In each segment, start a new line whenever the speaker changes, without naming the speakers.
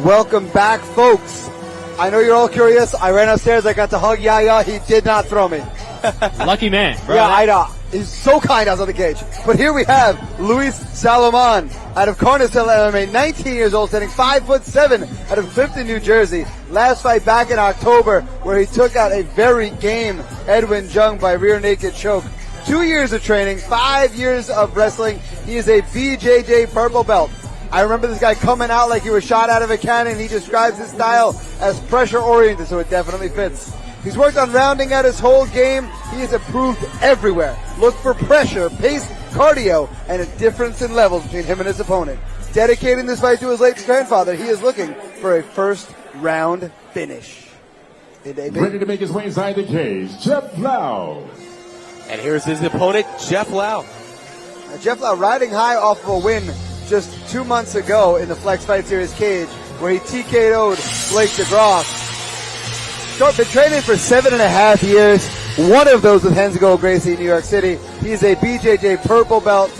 Welcome back, folks. I know you're all curious. I ran upstairs. I got to hug Yaya. He did not throw me.
Lucky man. Bro.
Yeah, I know. He's so kind outside the cage. But here we have Luis Salomon out of Carnicel MMA, 19 years old, standing 5'7" out of Clifton, New Jersey. Last fight back in October, where he took out a very game Edwin Jung by rear naked choke. 2 years of training, 5 years of wrestling. He is a BJJ purple belt. I remember this guy coming out like he was shot out of a cannon. He describes his style as pressure-oriented, so it definitely fits. He's worked on rounding out his whole game. He has improved everywhere. Look for pressure, pace, cardio, and a difference in levels between him and his opponent. Dedicating this fight to his late grandfather, he is looking for a first-round finish.
Ready to make his way inside the cage, Jeff Lau.
And here's his opponent, Jeff Lau.
Jeff Lau riding high off of a win just 2 months ago in the Flex Fight Series cage, where he TKO'd Blake DeGroff. Been training for 7.5 years. One of those with Renzo Gracie in New York City. He's a BJJ purple belt.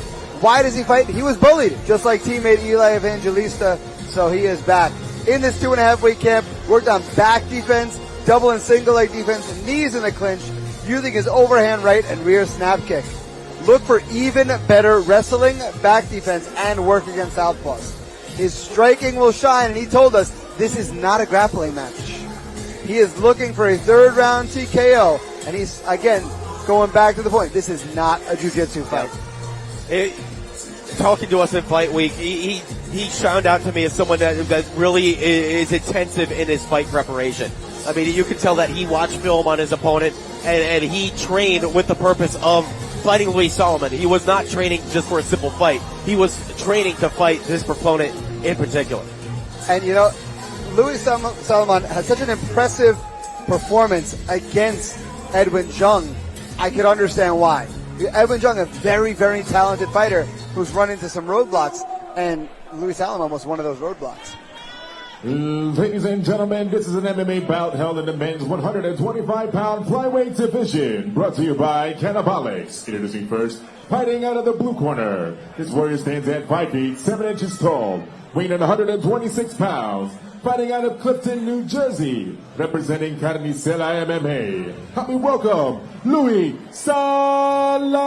Why does he fight? He was bullied, just like teammate Eli Evangelista, so he is back. In this 2.5-week camp, worked on back defense, double and single leg defense, knees in the clinch, using his overhand right and rear snap kick. Look for even better wrestling, back defense, and work against southpaws. His striking will shine, and he told us this is not a grappling match. He is looking for a third-round TKO, and he's, again, going back to the point. This is not a jiu-jitsu fight.
Talking to us in fight week, he found out to me as someone that really is intensive in his fight preparation. I mean, you can tell that he watched film on his opponent, and he trained with the purpose of fighting Luis Salomon. He was not training just for a simple fight. He was training to fight this opponent in particular.
And, you know, Luis Salomon had such an impressive performance against Edwin Jung. I could understand why. Edwin Jung, a very, very talented fighter who's run into some roadblocks, and Luis Salomon was one of those roadblocks.
Ladies and gentlemen, this is an MMA bout held in the men's 125-pound flyweight division. Brought to you by Cannabolics. Introducing first, fighting out of the blue corner. This warrior stands at 5 feet, 7 inches tall, weighing in 126 pounds. Fighting out of Clifton, New Jersey, representing Carnicel MMA. Help me welcome Luis Salomon.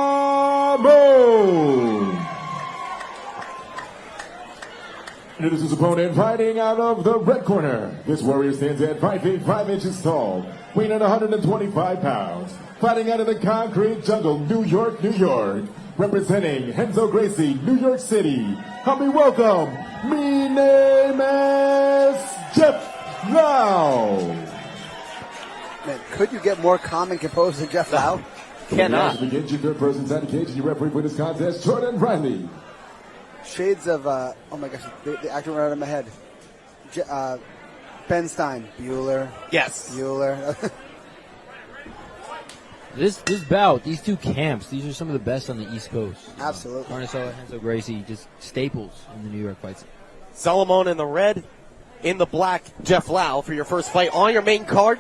Introduce his opponent, fighting out of the red corner. This warrior stands at 5 feet, 5 inches tall, weighing in 125 pounds. Fighting out of the concrete jungle, New York, New York, representing Renzo Gracie, New York City. Help me welcome, me name is Jeff Lau.
Man, could you get more calm and composed than Jeff Lau?
Cannot.
Begins your third person inside the cage, and your referee for this contest, Jordan Riley.
Shades of, oh my gosh, the actor went out of my head. Ben Stein. Bueller.
Yes.
Bueller.
This bout, these two camps, these are some of the best on the East Coast.
Absolutely.
Carnicel and Renzo Gracie, just staples in the New York fights.
Salomon in the red, in the black, Jeff Lau for your first fight on your main card.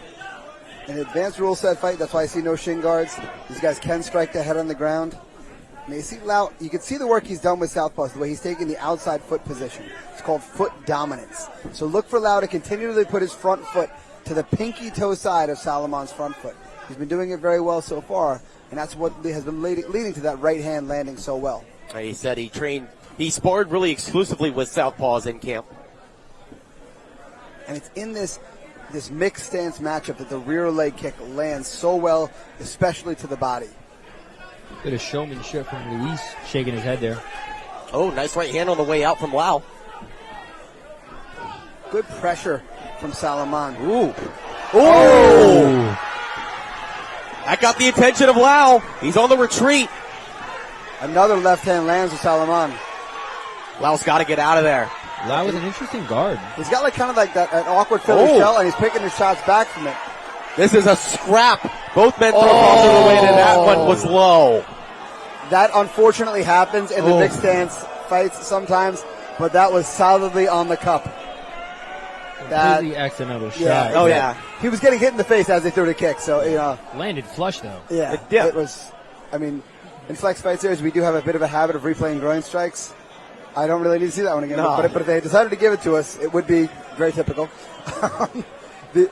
An advanced rule set fight, that's why I see no shin guards. These guys can strike the head on the ground. And you see Lau, you can see the work he's done with southpaws, the way he's taking the outside foot position. It's called foot dominance. So look for Lau to continually put his front foot to the pinky toe side of Salomon's front foot. He's been doing it very well so far, and that's what has been leading to that right hand landing so well.
He said he sparred really exclusively with southpaws in camp.
And it's in this mixed stance matchup that the rear leg kick lands so well, especially to the body.
Bit of showmanship from Luis, shaking his head there.
Oh, nice right hand on the way out from Lau.
Good pressure from Salomon.
Ooh. Oh! That got the attention of Lau. He's on the retreat.
Another left hand lands with Salomon.
Lau's got to get out of there.
Lau with an interesting guard.
He's got kind of like an awkward Philly shell, and he's picking his shots back from it.
This is a scrap. Both men throw bombs to the weight, and that one was low.
That unfortunately happens in the mixed stance fights sometimes, but that was solidly on the cup.
Completely accidental shot.
Yeah,
oh yeah.
He was getting hit in the face as they threw the kick, so
landed flush though.
Yeah, it was. I mean, in Flex Fight Series, we do have a bit of a habit of replaying groin strikes. I don't really need to see that one again.
No.
But if they decided to give it to us, it would be very typical.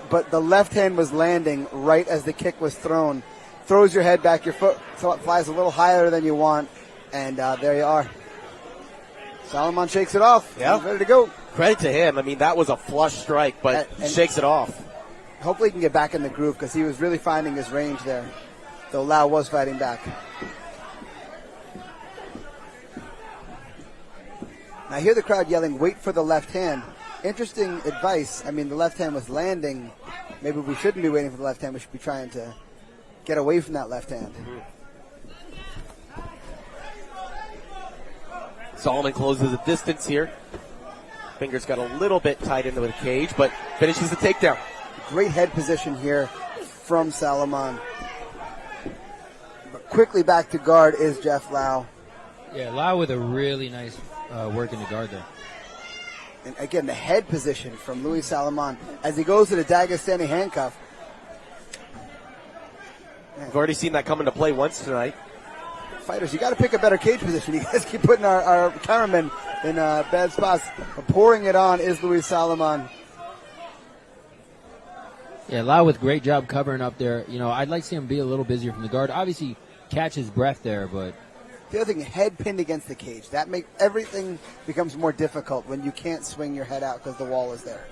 But the left hand was landing right as the kick was thrown. Throws your head back, your foot flies a little higher than you want, and there you are. Salomon shakes it off.
Yeah.
He's ready to go.
Credit to him. I mean, that was a flush strike, but he shakes it off.
Hopefully he can get back in the groove because he was really finding his range there, though Lau was fighting back. I hear the crowd yelling, wait for the left hand. Interesting advice. I mean, the left hand was landing. Maybe we shouldn't be waiting for the left hand. We should be trying to get away from that left hand.
Solomon closes the distance here. Fingers got a little bit tied into the cage, but finishes the takedown.
Great head position here from Salomon. But quickly back to guard is Jeff Lau.
Yeah, Lau with a really nice work in the guard there.
And again, the head position from Louis Salomon as he goes to the Dagestani handcuff.
We've already seen that come into play once tonight.
Fighters, you got to pick a better cage position. You guys keep putting our cameramen in bad spots. But pouring it on is Louis Salomon.
Yeah, Lau with great job covering up there. You know, I'd like to see him be a little busier from the guard. Obviously, catch his breath there, but
The other thing, head pinned against the cage. That makes everything becomes more difficult when you can't swing your head out because the wall is there.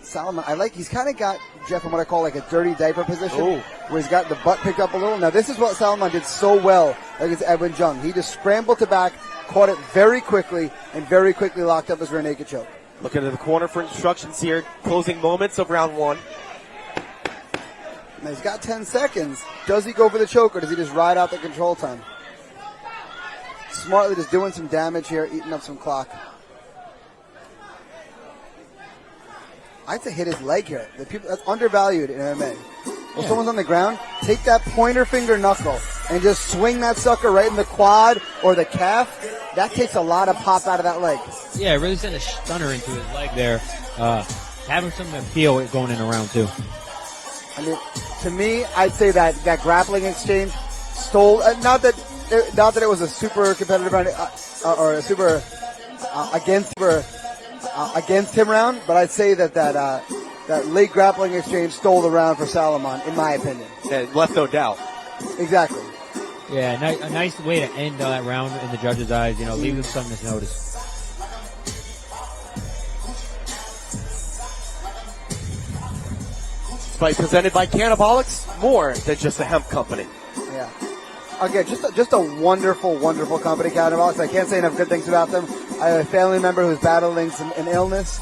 Salomon, he's kind of got Jeff in what I call like a dirty diaper position, where he's got the butt picked up a little. Now this is what Salomon did so well against Edwin Jung. He just scrambled to back, caught it very quickly, and very quickly locked up his rear naked choke.
Looking at the corner for instructions here. Closing moments of round one.
Now he's got 10 seconds. Does he go for the choke or does he just ride out the control time? Smartly just doing some damage here, eating up some clock. I'd say hit his leg here. That's undervalued in MMA. When someone's on the ground, take that pointer finger knuckle and just swing that sucker right in the quad or the calf. That takes a lot of pop out of that leg.
yeah, really sent a stunner into his leg there. Having something to feel it going in round two.
I mean, to me, I'd say that grappling exchange stole. Not that it was a super competitive round or a super against him round, but I'd say that late grappling exchange stole the round for Salomon, in my opinion.
Yeah, left no doubt.
Exactly.
Yeah, a nice way to end that round in the judges' eyes. You know, leave them something to notice.
Fight presented by Cannabolics, more than just a hemp company.
Yeah. Again, just a wonderful, wonderful company, Cannabolics. I can't say enough good things about them. I have a family member who's battling an illness,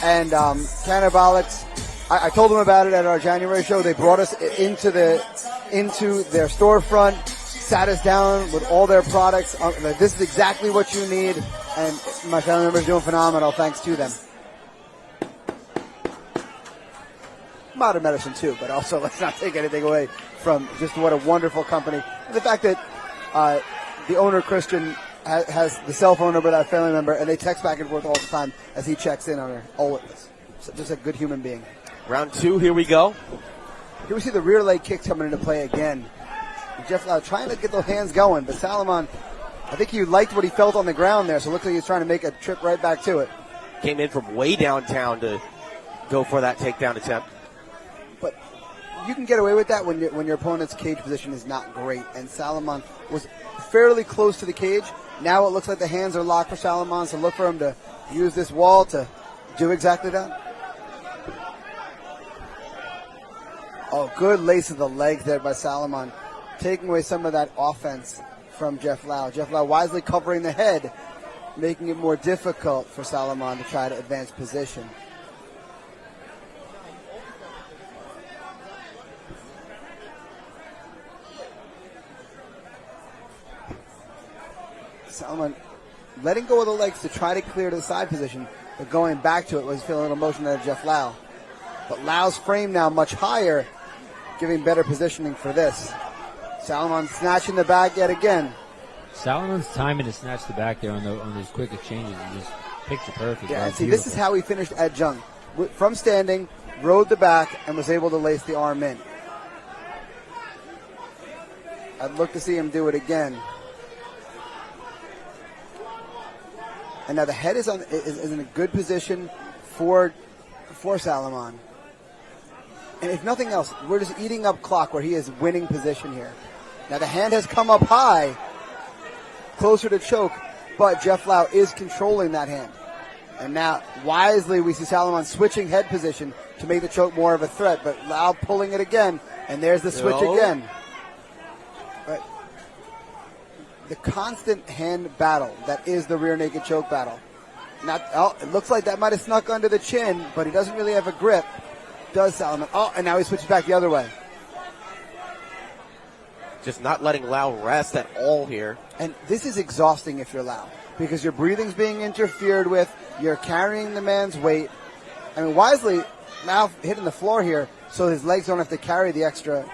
and Cannabolics. I told them about it at our January show. They brought us into their storefront, sat us down with all their products. This is exactly what you need, and my family member is doing phenomenal. Thanks to them. Modern medicine too, but also let's not take anything away from just what a wonderful company. And the fact that the owner, Christian, has the cell phone number of that family member, and they text back and forth all the time as he checks in on her. Always. So just a good human being.
Round two, here we go.
Here we see the rear leg kicks coming into play again. And Jeff Lau trying to get those hands going, but Salomon, I think he liked what he felt on the ground there, so it looks like he's trying to make a trip right back to it.
Came in from way downtown to go for that takedown attempt.
But you can get away with that when your opponent's cage position is not great. And Salomon was fairly close to the cage. Now it looks like the hands are locked for Salomon, so look for him to use this wall to do exactly that. Oh, good lace of the leg there by Salomon, taking away some of that offense from Jeff Lau. Jeff Lau wisely covering the head, making it more difficult for Salomon to try to advance position. Salomon letting go of the legs to try to clear to the side position, but going back to it was feeling a little motion out of Jeff Lau. But Lau's frame now much higher, giving better positioning for this. Salomon snatching the back yet again.
Salomon's timing to snatch the back there on those quick exchanges and just picture perfect.
Yeah, and see, this is how he finished Ed Jung. From standing, rode the back, and was able to lace the arm in. I'd look to see him do it again. And now the head is in a good position for Salomon. And if nothing else, we're just eating up clock where he is winning position here. Now the hand has come up high, closer to choke, but Jeff Lau is controlling that hand. And now, wisely, we see Salomon switching head position to make the choke more of a threat, but Lau pulling it again, and there's the switch again. But the constant hand battle that is the rear naked choke battle. It looks like that might have snuck under the chin, but he doesn't really have a grip. Does Salomon? Oh, and now he switches back the other way.
Just not letting Lau rest at all here.
And this is exhausting if you're Lau, because your breathing's being interfered with. You're carrying the man's weight. I mean, wisely, Lau hitting the floor here, so his legs don't have to carry the extra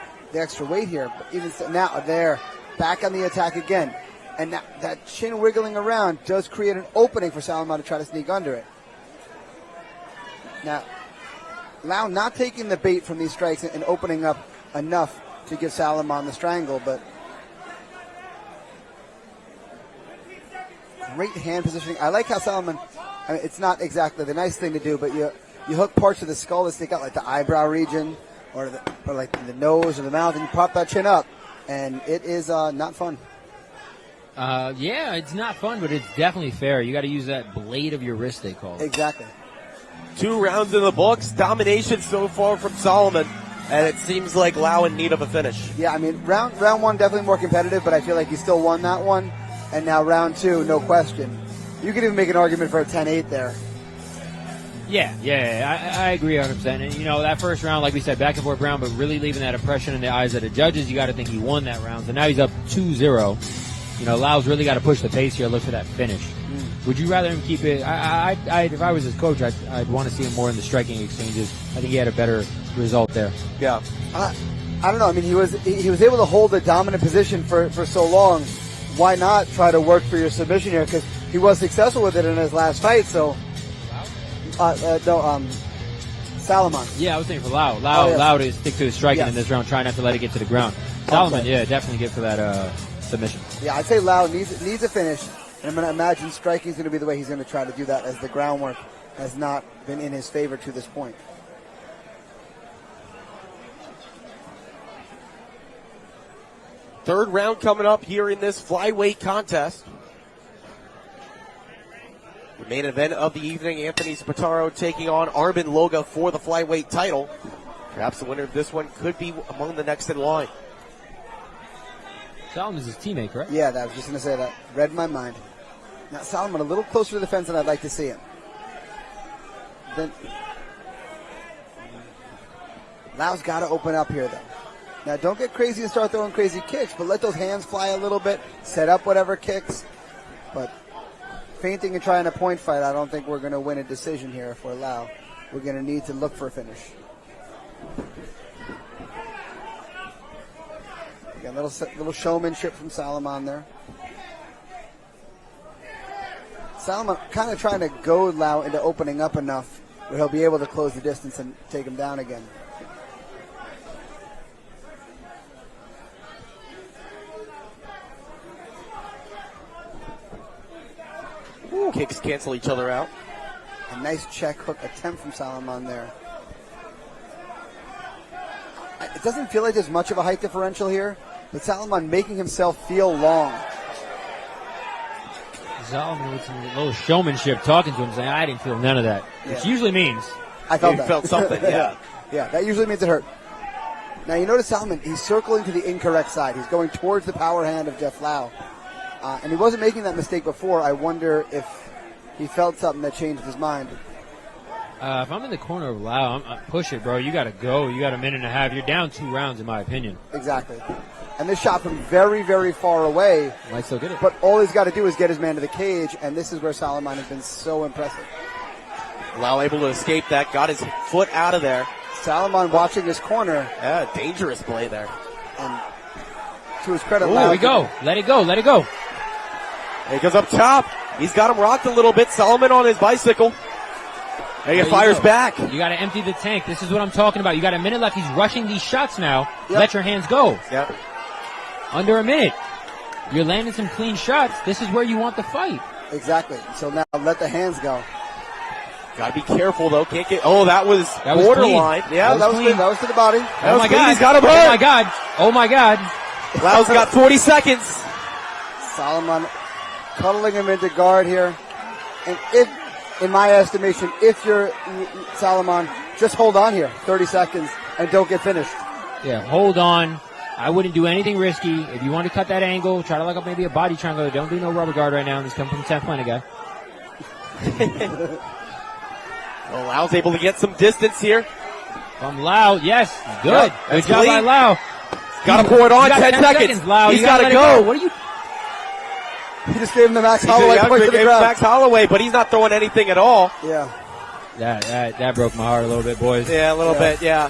weight here. But even so, now they're back on the attack again, and now that chin wiggling around does create an opening for Salomon to try to sneak under it. Now, Lau not taking the bait from these strikes and opening up enough to give Salomon the strangle, but great hand positioning. I like how Salomon, I mean, it's not exactly the nice thing to do, but you hook parts of the skull that stick out, like the eyebrow region or like the nose or the mouth, and you pop that chin up, and it is not fun.
Yeah, it's not fun, but it's definitely fair. You got to use that blade of your wrist, they call it.
Exactly.
2 rounds in the books. Domination so far from Solomon. And it seems like Lau in need of a finish.
Yeah, I mean, round one definitely more competitive, but I feel like he still won that one. And now round 2, no question. You could even make an argument for a 10-8 there.
Yeah, I agree 100%. And, that first round, like we said, back and forth round, but really leaving that impression in the eyes of the judges. You got to think he won that round. So now he's up 2-0. Lau's really got to push the pace here, look for that finish. Would you rather him keep it? If I was his coach, I'd want to see him more in the striking exchanges. I think he had a better result there.
Yeah.
I don't know. I mean, he was able to hold a dominant position for so long. Why not try to work for your submission here? Because he was successful with it in his last fight. So, Salomon.
Yeah, I was saying for Lau. Lau to stick to his striking in this round, try not to let it get to the ground. Salomon, definitely get for that submission.
Yeah, I'd say Lau needs a finish. And I'm going to imagine striking is going to be the way he's going to try to do that, as the groundwork has not been in his favor to this point.
Third round coming up here in this flyweight contest. The main event of the evening, Anthony Spataro taking on Armin Loga for the flyweight title. Perhaps the winner of this one could be among the next in line.
Salomon's his teammate, correct?
Yeah, I was just going to say that. Read my mind. Now, Salomon a little closer to the fence than I'd like to see him. Then Lau's got to open up here, though. Now, don't get crazy and start throwing crazy kicks, but let those hands fly a little bit. Set up whatever kicks. But feinting and trying a point fight, I don't think we're going to win a decision here for Lau. We're going to need to look for a finish. Got a little showmanship from Salomon there. Salomon kind of trying to goad Lau into opening up enough where he'll be able to close the distance and take him down again.
Ooh. Kicks cancel each other out.
A nice check hook attempt from Salomon there. It doesn't feel like there's much of a height differential here, but Salomon making himself feel long.
Salomon with some little showmanship, talking to him, saying, I didn't feel none of that. Which usually means
I felt
you
that.
felt something, yeah.
Yeah, that usually means it hurt. Now you notice Salomon, he's circling to the incorrect side. He's going towards the power hand of Jeff Lau. And he wasn't making that mistake before. I wonder if he felt something that changed his mind.
If I'm in the corner of Lau, push it, bro. You got to go. You got a minute and a half. You're down 2 rounds, in my opinion.
Exactly. And this shot from very, very far away.
Might still get it.
But all he's got to do is get his man to the cage, and this is where Salomon has been so impressive.
Lau able to escape that, got his foot out of there.
Salomon watching his corner.
Yeah, dangerous play there.
And to his credit,
There we go. Let it go. Let it go.
He goes up top. He's got him rocked a little bit. Salomon on his bicycle. And he fires back.
You got to empty the tank. This is what I'm talking about. You got a minute left. He's rushing these shots now.
Yep.
Let your hands go.
Yep.
Under a minute. You're landing some clean shots. This is where you want the fight.
Exactly. So now let the hands go.
Gotta be careful though. Can't get. Oh, that was
That was
borderline.
clean.
Yeah,
That was
clean.
good. That was to the body.
Oh my God.
He's got him
Oh
hurt.
my God. Oh my God.
Lau's got 40 seconds.
Solomon cuddling him into guard here. And if, in my estimation, if you're Solomon, just hold on here 30 seconds and don't get finished.
Yeah, hold on. I wouldn't do anything risky. If you want to cut that angle, try to lock up maybe a body triangle. Don't do no rubber guard right now. This comes from the 10th Planet guy.
Well, Lau's able to get some distance here.
From Lau, yes, good.
Yep,
Good
that's
job by
clean.
Lau.
Got to pour it on.
You got
10 seconds.
Lau.
He's
You
got
gotta
to
let it
go.
What are you?
He just gave him the Max Holloway point to the ground.
Max Holloway, but he's not throwing anything at all.
Yeah.
That broke my heart a little bit, boys.
Yeah, a little bit. Yeah,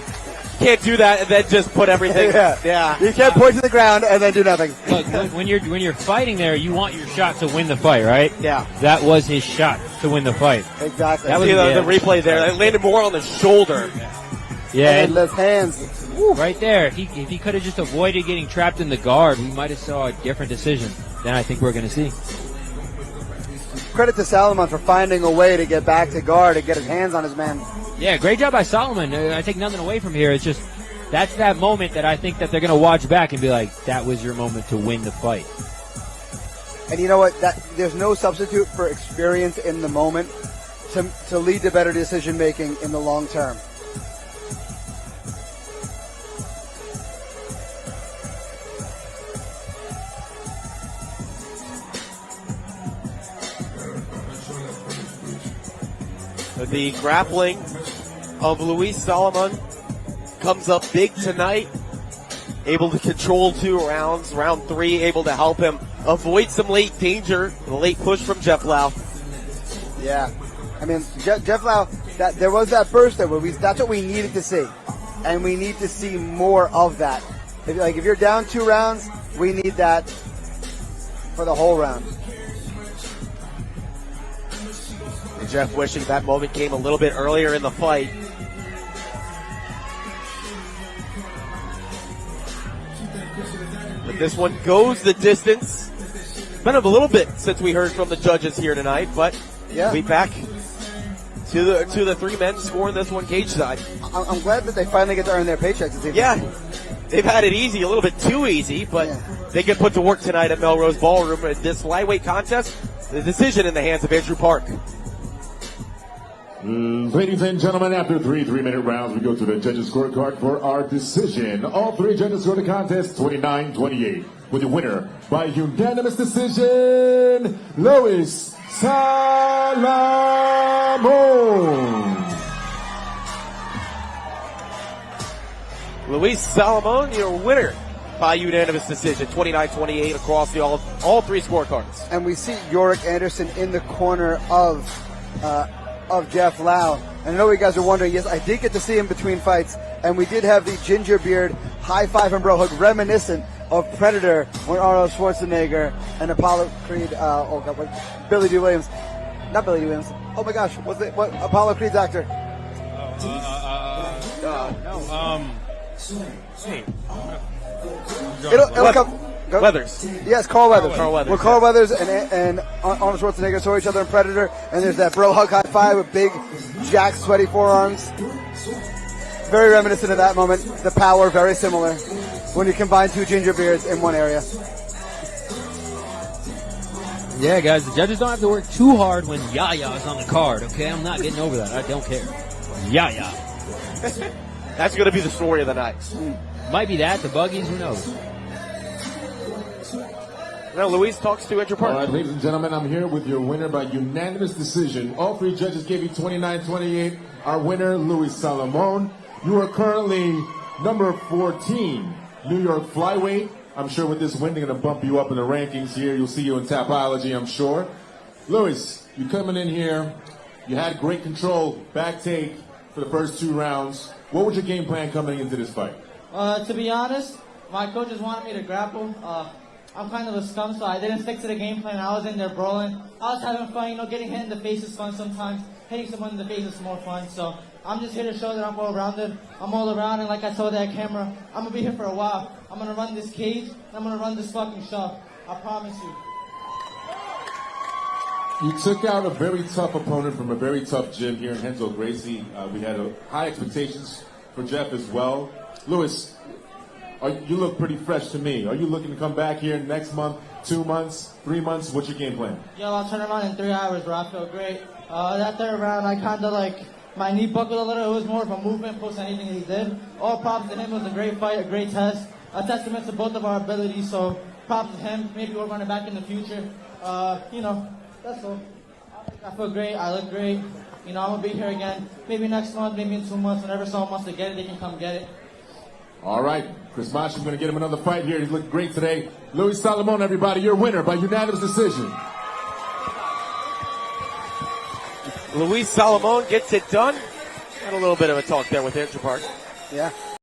can't do that and then just put everything.
Yeah. You can't point to the ground and then do nothing.
Look, when you're fighting there, you want your shot to win the fight, right?
Yeah.
That was his shot to win the fight.
Exactly.
That was
See the
yeah.
replay there. It landed more on the shoulder.
Yeah,
And those hands.
right there. If he could have just avoided getting trapped in the guard, we might have saw a different decision than I think we're going to see.
Credit to Salomon for finding a way to get back to guard and get his hands on his man.
Yeah, great job by Solomon. I take nothing away from here. It's just that's that moment that I think that they're going to watch back and be like, that was your moment to win the fight.
And you know what? There's no substitute for experience in the moment to lead to better decision making in the long term.
The grappling of Luis Solomon comes up big tonight. Able to control 2 rounds. Round 3, able to help him avoid some late danger. The late push from Jeff Lau.
Yeah. I mean, Jeff Lau, there was that burst there where that's what we needed to see. And we need to see more of that. If you're down 2 rounds, we need that for the whole round.
And Jeff wishing that moment came a little bit earlier in the fight. But this one goes the distance. It's been a little bit since we heard from the judges here tonight, but
Yeah.
we back to the 3 men scoring this one cage side.
I'm glad that they finally get to earn their paychecks this evening.
Yeah, they've had it easy, a little bit too easy, but they get put to work tonight at Melrose Ballroom. In this flyweight contest, the decision in the hands of Andrew Park.
Ladies and gentlemen, after 3 3-minute rounds, we go to the judges' scorecard for our decision. All 3 judges scored the contest 29-28, with the winner by unanimous decision, Luis Salomon.
Luis Salomon, your winner by unanimous decision, 29-28 across all 3 scorecards.
And we see Yorick Anderson in the corner of Jeff Lau. And I know you guys are wondering, yes, I did get to see him between fights, and we did have the ginger beard high five and bro hug reminiscent of Predator when Arnold Schwarzenegger and Apollo Creed, Billy D. Williams. Not Billy D. Williams. Oh my gosh, what Apollo Creed's actor? It'll come. Go.
Weathers.
Yes, Carl Weathers.
Carl Weathers,
Well, Carl Weathers and Arnold Schwarzenegger saw each other in Predator, and there's that bro hug high five with big, jacked, sweaty forearms. Very reminiscent of that moment. The power, very similar when you combine 2 ginger beards in one area.
Yeah, guys, the judges don't have to work too hard when Yaya is on the card, okay? I'm not getting over that. I don't care. Yaya.
That's going to be the story of the night.
Might be that, the buggies, who knows?
Now, Luis talks to Andrew Park.
All right, ladies and gentlemen, I'm here with your winner by unanimous decision. All 3 judges gave you 29-28. Our winner, Luis Salomon. You are currently number 14, New York flyweight. I'm sure with this win, they're going to bump you up in the rankings here. You'll see you in Tapology, I'm sure. Luis, you coming in here. You had great control, back take for the first 2 rounds. What was your game plan coming into this fight?
To be honest, my coaches wanted me to grapple. I'm kind of a scum, so I didn't stick to the game plan. I was in there brawling. I was having fun, getting hit in the face is fun sometimes. Hitting someone in the face is more fun. So I'm just here to show that I'm well-rounded. I'm all around, and like I told that camera, I'm going to be here for a while. I'm going to run this cage, and I'm going to run this fucking show. I promise you.
You took out a very tough opponent from a very tough gym here in Renzo Gracie. We had high expectations for Jeff as well. Lewis, you look pretty fresh to me. Are you looking to come back here next month, 2 months, 3 months? What's your game plan?
Yeah, I'll turn around in 3 hours, bro. I feel great. That third round, I kind of like, my knee buckled a little. It was more of a movement post than anything he did. All props to him. It was a great fight, a great test. A testament to both of our abilities. So props to him. Maybe we'll run it back in the future. That's all. I feel great. I look great. I'm going to be here again. Maybe next month, maybe in 2 months. Whenever someone wants to get it, they can come get it.
All right. Chris Mash is going to get him another fight here. He's looking great today. Luis Salomon, everybody, your winner by unanimous decision.
Luis Salomon gets it done. Had a little bit of a talk there with Andrew Park.
Yeah.